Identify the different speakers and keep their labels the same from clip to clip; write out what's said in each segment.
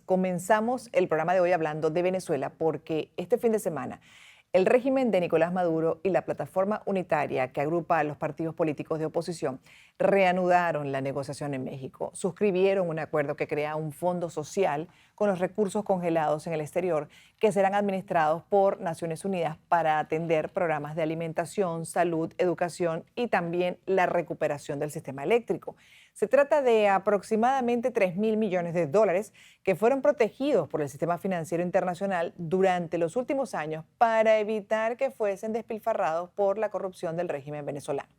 Speaker 1: Comenzamos el programa de hoy hablando de Venezuela porque este fin de semana el régimen de Nicolás Maduro y la plataforma unitaria que agrupa a los partidos políticos de oposición reanudaron la negociación en México. Suscribieron un acuerdo que crea un fondo social con los recursos congelados en el exterior que serán administrados por Naciones Unidas para atender programas de alimentación, salud, educación y también la recuperación del sistema eléctrico. Se trata de aproximadamente 3.000 millones de dólares que fueron protegidos por el sistema financiero internacional durante los últimos años para evitar que fuesen despilfarrados por la corrupción del régimen venezolano.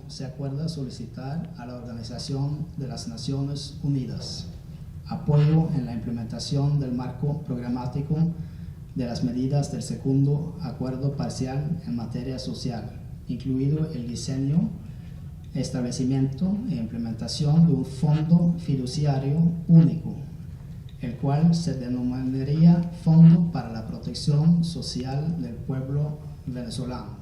Speaker 2: Se acuerda solicitar a la Organización de las Naciones Unidas apoyo en la implementación del marco programático de las medidas del segundo acuerdo parcial en materia social, incluido el diseño, establecimiento e implementación de un fondo fiduciario único, el cual se denominaría Fondo para la Protección Social del Pueblo Venezolano.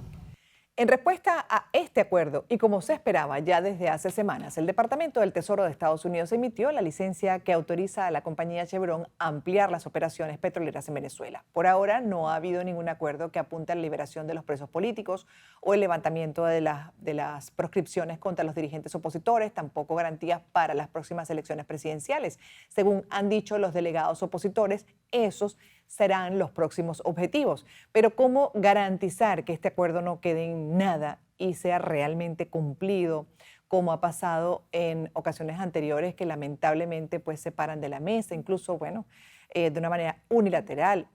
Speaker 1: En respuesta a este acuerdo, y como se esperaba ya desde hace semanas, el Departamento del Tesoro de Estados Unidos emitió la licencia que autoriza a la compañía Chevron a ampliar las operaciones petroleras en Venezuela. Por ahora no ha habido ningún acuerdo que apunte a la liberación de los presos políticos o el levantamiento de las proscripciones contra los dirigentes opositores, tampoco garantías para las próximas elecciones presidenciales. Según han dicho los delegados opositores, esos serán los próximos objetivos. Pero ¿cómo garantizar que este acuerdo no quede en nada y sea realmente cumplido, como ha pasado en ocasiones anteriores que lamentablemente pues se paran de la mesa, incluso, de una manera unilateral?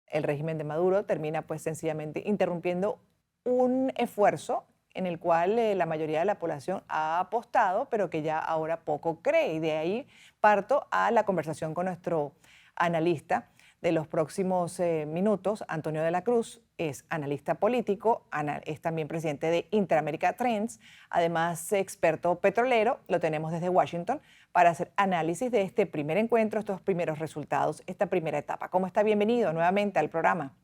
Speaker 1: El régimen de Maduro termina pues sencillamente interrumpiendo un esfuerzo en el cual la mayoría de la población ha apostado, pero que ya ahora poco cree. Y de ahí parto a la conversación con nuestro analista de los próximos minutos. Antonio de la Cruz es analista político, es también presidente de Interamérica Trends, además experto petrolero. Lo tenemos desde Washington para hacer análisis de este primer encuentro, estos primeros resultados, esta primera etapa. ¿Cómo está? Bienvenido nuevamente al programa.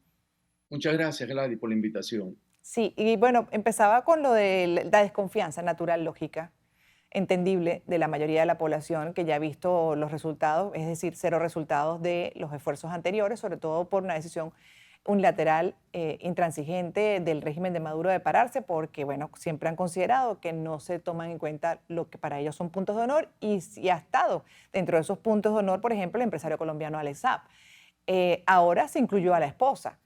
Speaker 3: Muchas gracias, Gladys, por la invitación.
Speaker 1: Sí, y bueno, empezaba con lo de la desconfianza natural, lógica, entendible de la mayoría de la población que ya ha visto los resultados, es decir, cero resultados de los esfuerzos anteriores, sobre todo por una decisión unilateral, intransigente del régimen de Maduro de pararse, porque siempre han considerado que no se toman en cuenta lo que para ellos son puntos de honor y ha estado dentro de esos puntos de honor, por ejemplo, el empresario colombiano Alex Saab. Ahora se incluyó a la esposa.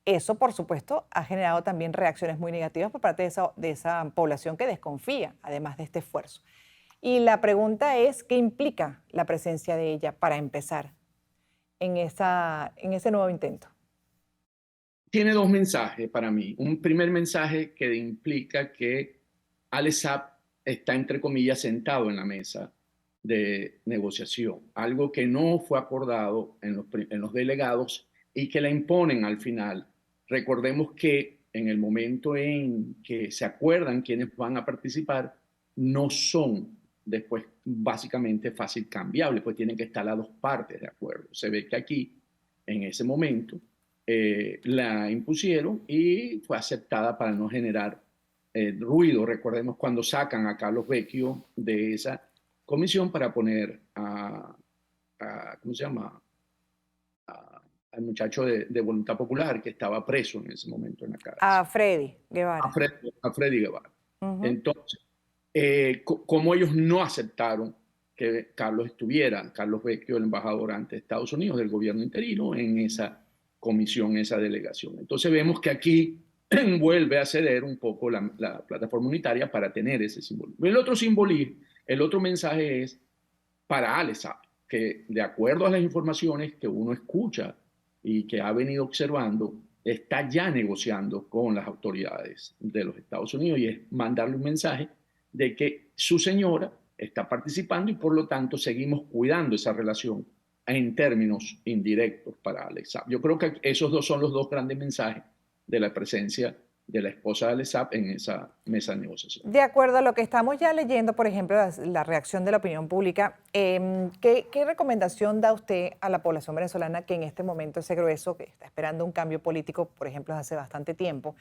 Speaker 1: Eso, por supuesto, ha generado también reacciones muy negativas por parte de esa población que desconfía, además de este esfuerzo. Y la pregunta es, ¿qué implica la presencia de ella para empezar en ese nuevo intento?
Speaker 3: Tiene dos mensajes para mí. Un primer mensaje que implica que Alex Saab está, entre comillas, sentado en la mesa de negociación, algo que no fue acordado en los delegados y que la imponen al final. Recordemos que en el momento en que se acuerdan quiénes van a participar, no son después básicamente fácil cambiables, pues tienen que estar las dos partes de acuerdo. Se ve que aquí, en ese momento, la impusieron y fue aceptada para no generar ruido. Recordemos cuando sacan a Carlos Vecchio de esa comisión para poner ¿cómo se llama? Al muchacho de Voluntad Popular que estaba preso en ese momento en la cárcel.
Speaker 1: A Freddy Guevara.
Speaker 3: A Freddy Guevara. Entonces, como ellos no aceptaron que Carlos Vecchio, el embajador ante Estados Unidos del gobierno interino, en esa comisión, esa delegación. Entonces vemos que aquí vuelve a ceder un poco la plataforma unitaria para tener ese simbolismo. El otro mensaje es para Alex Saab, que de acuerdo a las informaciones que uno escucha y que ha venido observando, está ya negociando con las autoridades de los Estados Unidos y es mandarle un mensaje de que su señora está participando y por lo tanto seguimos cuidando esa relación en términos indirectos para Alex Saab. Yo creo que esos dos son los dos grandes mensajes de la presencia de la esposa de Alex Saab en esa mesa de negociación.
Speaker 1: De acuerdo a lo que estamos ya leyendo, por ejemplo, la reacción de la opinión pública, ¿qué recomendación da usted a la población venezolana que en este momento ese grueso, que está esperando un cambio político, por ejemplo, desde hace bastante tiempo,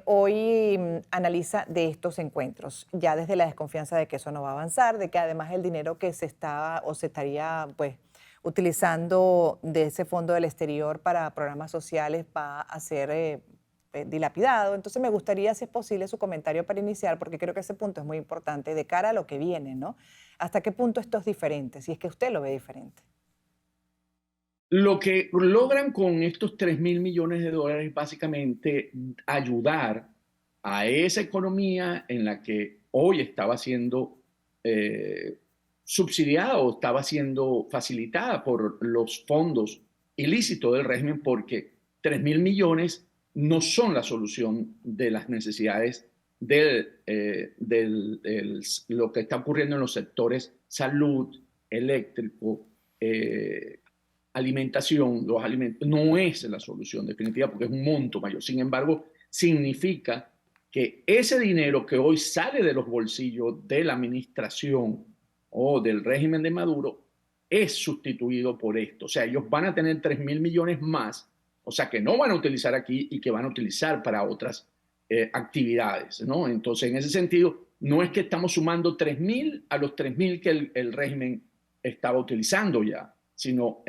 Speaker 1: Hoy analiza de estos encuentros, ya desde la desconfianza de que eso no va a avanzar, de que además el dinero que se está o se estaría pues utilizando de ese fondo del exterior para programas sociales va a ser dilapidado. Entonces me gustaría, si es posible, su comentario para iniciar, porque creo que ese punto es muy importante de cara a lo que viene, ¿no? ¿Hasta qué punto esto es diferente? Si es que usted lo ve diferente.
Speaker 3: Lo que logran con estos 3.000 millones de dólares es básicamente ayudar a esa economía en la que hoy estaba siendo eh, subsidiada o estaba siendo facilitada por los fondos ilícitos del régimen, porque 3.000 millones no son la solución de las necesidades lo que está ocurriendo en los sectores salud, eléctrico, alimentación, los alimentos, no es la solución definitiva porque es un monto mayor. Sin embargo, significa que ese dinero que hoy sale de los bolsillos de la administración o del régimen de Maduro es sustituido por esto. O sea, ellos van a tener 3.000 millones más, o sea, que no van a utilizar aquí y que van a utilizar para otras actividades, ¿no? Entonces, en ese sentido, no es que estamos sumando 3.000 a los 3.000 que el régimen estaba utilizando ya, sino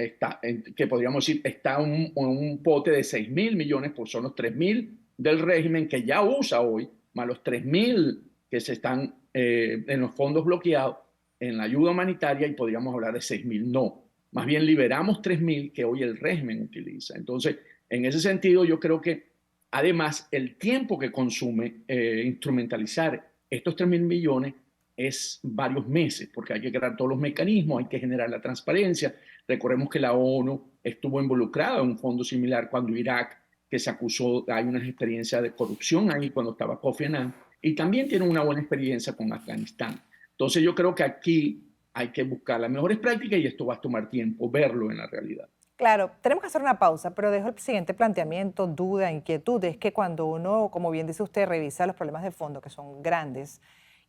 Speaker 3: que podríamos decir, está un pote de 6.000 millones, pues son los 3.000 del régimen que ya usa hoy, más los 3.000 que se están en los fondos bloqueados, en la ayuda humanitaria, y podríamos hablar de 6.000. No, más bien liberamos 3.000 que hoy el régimen utiliza. Entonces, en ese sentido, yo creo que además el tiempo que consume instrumentalizar estos 3.000 millones es varios meses, porque hay que crear todos los mecanismos, hay que generar la transparencia. Recordemos que la ONU estuvo involucrada en un fondo similar cuando Irak, que se acusó, hay unas experiencias de corrupción ahí cuando estaba Kofi Annan, y también tiene una buena experiencia con Afganistán. Entonces yo creo que aquí hay que buscar las mejores prácticas y esto va a tomar tiempo, verlo en la realidad.
Speaker 1: Claro, tenemos que hacer una pausa, pero dejo el siguiente planteamiento, duda, inquietud, es que cuando uno, como bien dice usted, revisa los problemas de fondo, que son grandes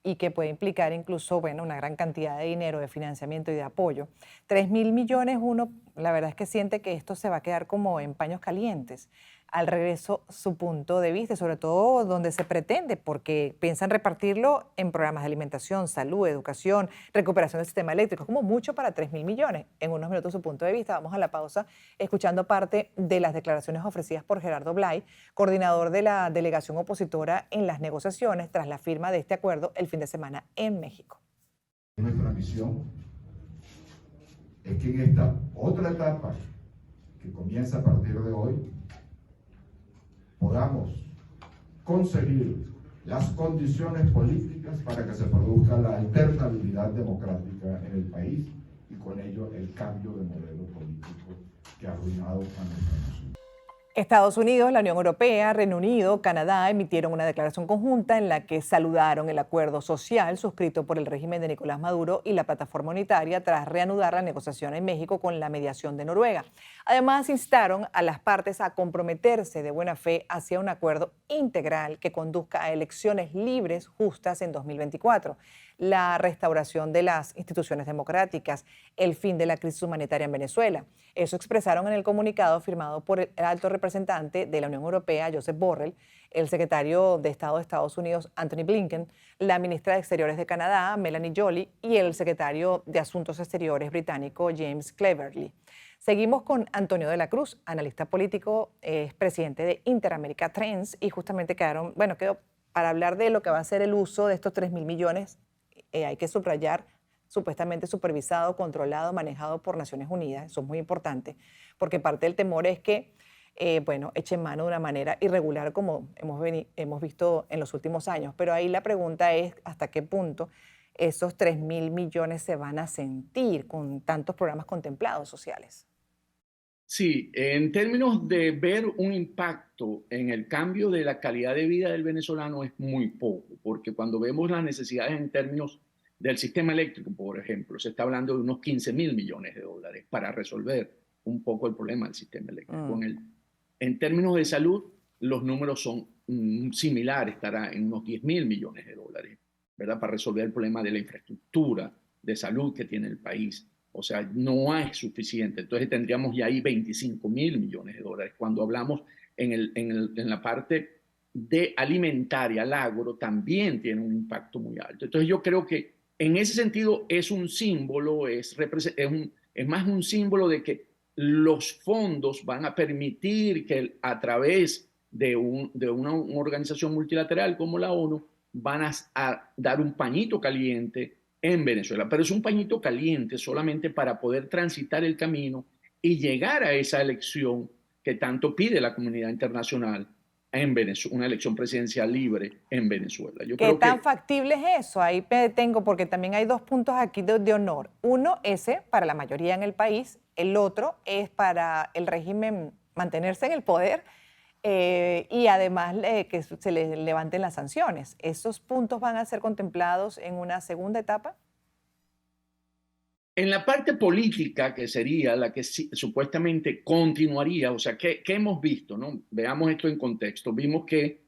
Speaker 1: y que puede implicar incluso, bueno, una gran cantidad de dinero, de financiamiento y de apoyo, 3.000 millones, uno, la verdad es que siente que esto se va a quedar como en paños calientes. Al regreso, su punto de vista, sobre todo donde se pretende, porque piensan repartirlo en programas de alimentación, salud, educación, recuperación del sistema eléctrico, como mucho para 3.000 millones. En unos minutos su punto de vista, vamos a la pausa escuchando parte de las declaraciones ofrecidas por Gerardo Blay, coordinador de la delegación opositora en las negociaciones tras la firma de este acuerdo el fin de semana en México.
Speaker 4: Nuestra misión es que en esta otra etapa que comienza a partir de hoy, podamos conseguir las condiciones políticas para que se produzca la alternabilidad democrática en el país y con ello el cambio de modelo político que ha arruinado a nuestra nación.
Speaker 1: Estados Unidos, la Unión Europea, Reino Unido, Canadá emitieron una declaración conjunta en la que saludaron el acuerdo social suscrito por el régimen de Nicolás Maduro y la plataforma unitaria tras reanudar la negociación en México con la mediación de Noruega. Además, instaron a las partes a comprometerse de buena fe hacia un acuerdo integral que conduzca a elecciones libres, justas en 2024, la restauración de las instituciones democráticas, el fin de la crisis humanitaria en Venezuela. Eso expresaron en el comunicado firmado por el alto representante de la Unión Europea, Josep Borrell, el secretario de Estado de Estados Unidos, Anthony Blinken, la ministra de Exteriores de Canadá, Melanie Joly, y el secretario de Asuntos Exteriores británico, James Cleverly. Seguimos con Antonio de la Cruz, analista político, es presidente de Interamerica Trends, y justamente quedó para hablar de lo que va a ser el uso de estos 3.000 millones. Hay que subrayar, supuestamente supervisado, controlado, manejado por Naciones Unidas. Eso es muy importante, porque parte del temor es que, echen mano de una manera irregular, como hemos visto en los últimos años. Pero ahí la pregunta es hasta qué punto esos 3.000 millones se van a sentir con tantos programas contemplados sociales.
Speaker 3: Sí, en términos de ver un impacto en el cambio de la calidad de vida del venezolano es muy poco, porque cuando vemos las necesidades en términos del sistema eléctrico, por ejemplo, se está hablando de unos 15.000 millones de dólares para resolver un poco el problema del sistema eléctrico. En términos de salud, los números son similares, estará en unos 10.000 millones de dólares, ¿verdad? Para resolver el problema de la infraestructura de salud que tiene el país. O sea, no es suficiente. Entonces tendríamos ya ahí 25.000 millones de dólares. Cuando hablamos en la parte de alimentaria al agro también tiene un impacto muy alto. Entonces yo creo que en ese sentido es un símbolo, es más un símbolo de que los fondos van a permitir que a través de una organización multilateral como la ONU van a dar un pañito caliente en Venezuela. Pero es un pañito caliente solamente para poder transitar el camino y llegar a esa elección que tanto pide la comunidad internacional en Venezuela, una elección presidencial libre en Venezuela. Yo
Speaker 1: ¿Qué
Speaker 3: creo
Speaker 1: tan
Speaker 3: que
Speaker 1: factible es eso? Ahí me detengo porque también hay dos puntos aquí de honor. Uno, ese para la mayoría en el país. El otro es para el régimen mantenerse en el poder y además que se le levanten las sanciones. ¿Esos puntos van a ser contemplados en una segunda etapa?
Speaker 3: en la parte política, que sería la que supuestamente continuaría, o sea, ¿qué hemos visto? ¿No? Veamos esto en contexto. Vimos que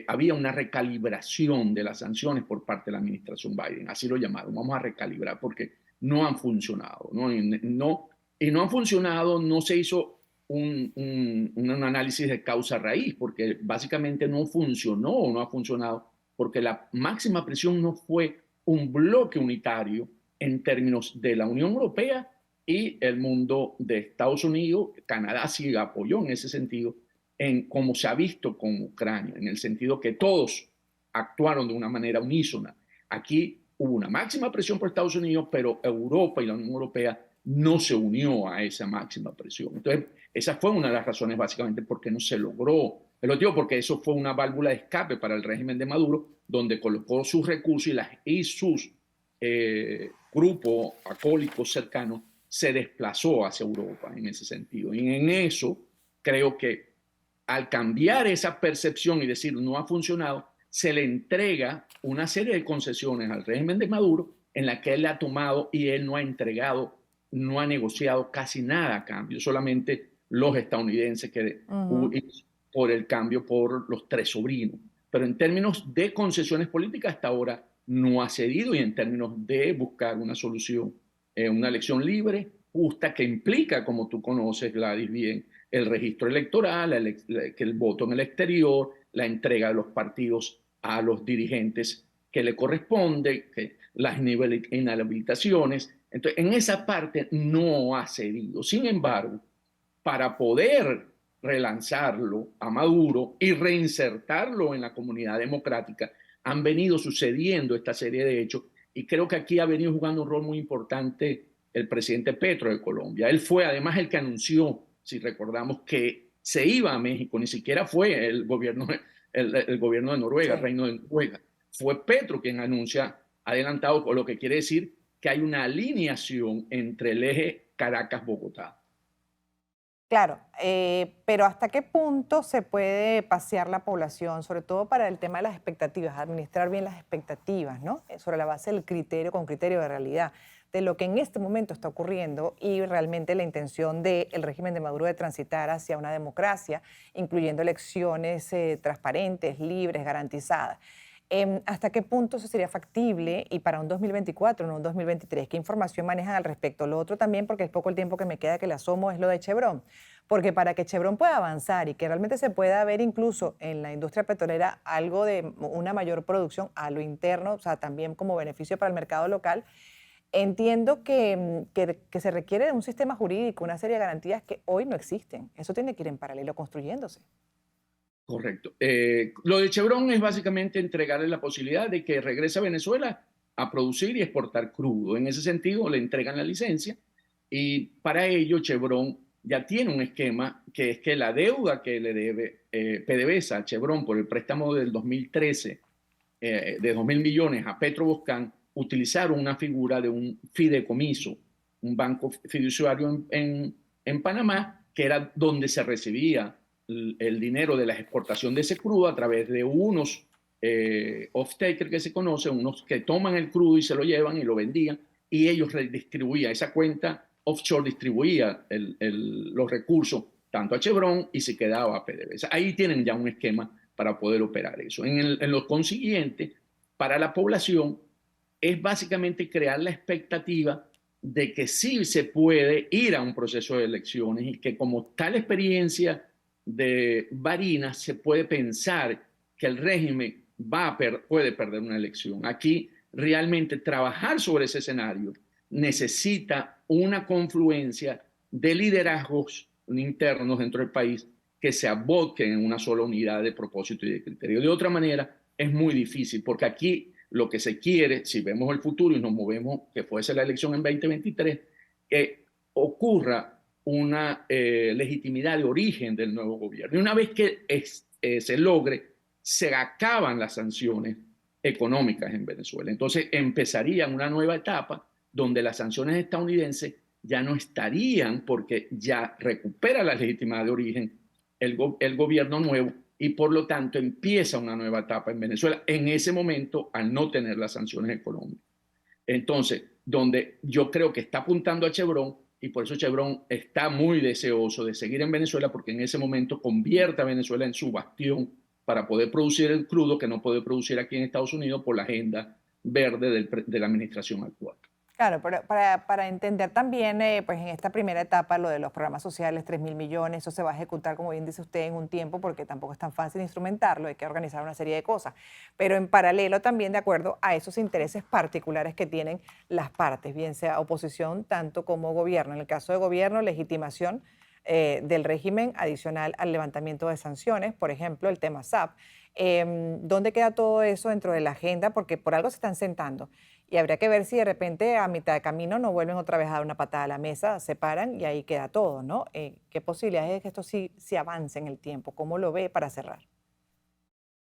Speaker 3: había una recalibración de las sanciones por parte de la administración Biden, así lo llamaron, vamos a recalibrar porque no han funcionado, ¿no? Y no han funcionado, no se hizo un análisis de causa raíz, porque básicamente no funcionó o no ha funcionado, porque la máxima presión no fue un bloque unitario en términos de la Unión Europea y el mundo de Estados Unidos. Canadá sí apoyó en ese sentido, en como se ha visto con Ucrania, en el sentido que todos actuaron de una manera unísona. Aquí hubo una máxima presión por Estados Unidos, pero Europa y la Unión Europea no se unió a esa máxima presión. Entonces, esa fue una de las razones básicamente por qué no se logró. Lo digo porque eso fue una válvula de escape para el régimen de Maduro, donde colocó sus recursos y sus grupo acólico cercano se desplazó hacia Europa en ese sentido. Y en eso creo que al cambiar esa percepción y decir no ha funcionado, se le entrega una serie de concesiones al régimen de Maduro en la que él ha tomado y él no ha entregado, no ha negociado casi nada a cambio, solamente los estadounidenses que por el cambio por los tres sobrinos. Pero en términos de concesiones políticas hasta ahora no ha cedido, y en términos de buscar una solución, una elección libre, justa, que implica, como tú conoces, Gladys, bien, el registro electoral, que el voto en el exterior, la entrega de los partidos a los dirigentes que le corresponde, que las inhabilitaciones. Entonces, en esa parte no ha cedido. Sin embargo, para poder relanzarlo a Maduro y reinsertarlo en la comunidad democrática, han venido sucediendo esta serie de hechos, y creo que aquí ha venido jugando un rol muy importante el presidente Petro de Colombia. Él fue además el que anunció, si recordamos, que se iba a México, ni siquiera fue el gobierno de Noruega, sí, el reino de Noruega. Fue Petro quien anuncia adelantado, con lo que quiere decir que hay una alineación entre el eje Caracas-Bogotá.
Speaker 1: Claro, pero ¿hasta qué punto se puede pasear la población, sobre todo para el tema de las expectativas, administrar bien las expectativas, ¿no? Sobre la base del criterio, con criterio de realidad, de lo que en este momento está ocurriendo y realmente la intención del régimen de Maduro de transitar hacia una democracia, incluyendo elecciones transparentes, libres, garantizadas. ¿Hasta qué punto eso sería factible y para un 2024, no un 2023? ¿Qué información manejan al respecto? Lo otro también, porque es poco el tiempo que me queda que le asomo, es lo de Chevron. Porque para que Chevron pueda avanzar y que realmente se pueda ver incluso en la industria petrolera algo de una mayor producción a lo interno, o sea, también como beneficio para el mercado local, entiendo que se requiere de un sistema jurídico, una serie de garantías que hoy no existen. Eso tiene que ir en paralelo construyéndose.
Speaker 3: Correcto. Lo de Chevron es básicamente entregarle la posibilidad de que regrese a Venezuela a producir y exportar crudo. En ese sentido, le entregan la licencia, y para ello Chevron ya tiene un esquema, que es que la deuda que le debe PDVSA a Chevron por el préstamo del 2013 de 2.000 millones a Petroboscan, utilizaron una figura de un fideicomiso, un banco fiduciario en Panamá, que era donde se recibía el dinero de la exportación de ese crudo a través de unos off-takers que se conocen, unos que toman el crudo y se lo llevan y lo vendían, y ellos redistribuían, esa cuenta offshore distribuía los recursos tanto a Chevron y se quedaba a PDVSA. Ahí tienen ya un esquema para poder operar eso. En lo consiguiente, para la población es básicamente crear la expectativa de que sí se puede ir a un proceso de elecciones y que como tal experiencia de Barinas se puede pensar que el régimen puede perder una elección. Aquí realmente trabajar sobre ese escenario necesita una confluencia de liderazgos internos dentro del país que se aboquen en una sola unidad de propósito y de criterio. De otra manera, es muy difícil, porque aquí lo que se quiere, si vemos el futuro y nos movemos, que fuese la elección en 2023, que ocurra una legitimidad de origen del nuevo gobierno. Y una vez que se logre, se acaban las sanciones económicas en Venezuela. Entonces empezaría una nueva etapa donde las sanciones estadounidenses ya no estarían, porque ya recupera la legitimidad de origen el gobierno nuevo, y por lo tanto empieza una nueva etapa en Venezuela en ese momento al no tener las sanciones económicas. Entonces, donde yo creo que está apuntando a Chevron, y por eso Chevron está muy deseoso de seguir en Venezuela, porque en ese momento convierte a Venezuela en su bastión para poder producir el crudo que no puede producir aquí en Estados Unidos por la agenda verde de la administración actual.
Speaker 1: Claro, pero para entender también, pues en esta primera etapa, lo de los programas sociales, 3.000 millones, eso se va a ejecutar, como bien dice usted, en un tiempo, porque tampoco es tan fácil instrumentarlo, hay que organizar una serie de cosas. Pero en paralelo también, de acuerdo a esos intereses particulares que tienen las partes, bien sea oposición tanto como gobierno. En el caso de gobierno, legitimación del régimen adicional al levantamiento de sanciones, por ejemplo, el tema SAP. ¿Dónde queda todo eso dentro de la agenda? Porque por algo se están sentando. Y habría que ver si de repente a mitad de camino no vuelven otra vez a dar una patada a la mesa, se paran y ahí queda todo, ¿no? ¿Qué posibilidades es que esto sí avance en el tiempo? ¿Cómo lo ve para cerrar?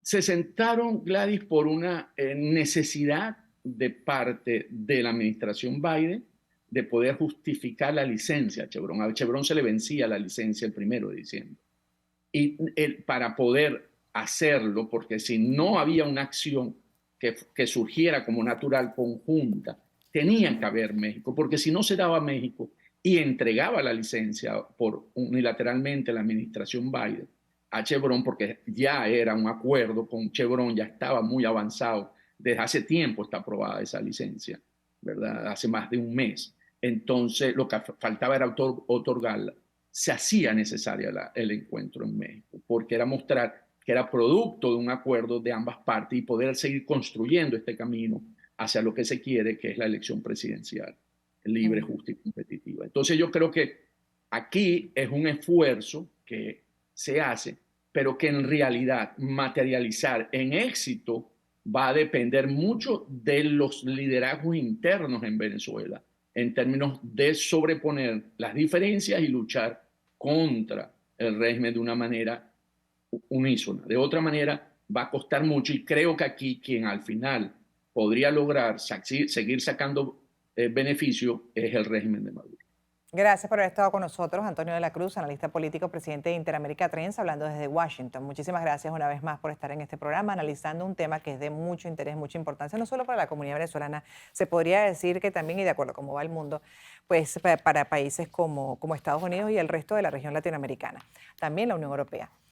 Speaker 3: Se sentaron, Gladys, por una necesidad de parte de la administración Biden de poder justificar la licencia a Chevron. A Chevron se le vencía la licencia el 1 de diciembre. Y para poder hacerlo, porque si no había una acción que surgiera como natural conjunta, tenía que haber México, porque si no se daba México y entregaba la licencia unilateralmente la administración Biden a Chevron, porque ya era un acuerdo con Chevron, ya estaba muy avanzado, desde hace tiempo está aprobada esa licencia, ¿verdad? Hace más de un mes. Entonces lo que faltaba era otorgarla. Se hacía necesaria el encuentro en México, porque era mostrar que era producto de un acuerdo de ambas partes y poder seguir construyendo este camino hacia lo que se quiere, que es la elección presidencial libre, justa y competitiva. Entonces yo creo que aquí es un esfuerzo que se hace, pero que en realidad materializar en éxito va a depender mucho de los liderazgos internos en Venezuela, en términos de sobreponer las diferencias y luchar contra el régimen de una manera unísona. De otra manera, va a costar mucho, y creo que aquí quien al final podría lograr seguir sacando beneficio es el régimen de Maduro.
Speaker 1: Gracias por haber estado con nosotros, Antonio de la Cruz, analista político, presidente de Interamérica Trends, hablando desde Washington. Muchísimas gracias una vez más por estar en este programa, analizando un tema que es de mucho interés, mucha importancia, no solo para la comunidad venezolana, se podría decir que también, y de acuerdo a cómo va el mundo, pues para países como Estados Unidos y el resto de la región latinoamericana, también la Unión Europea.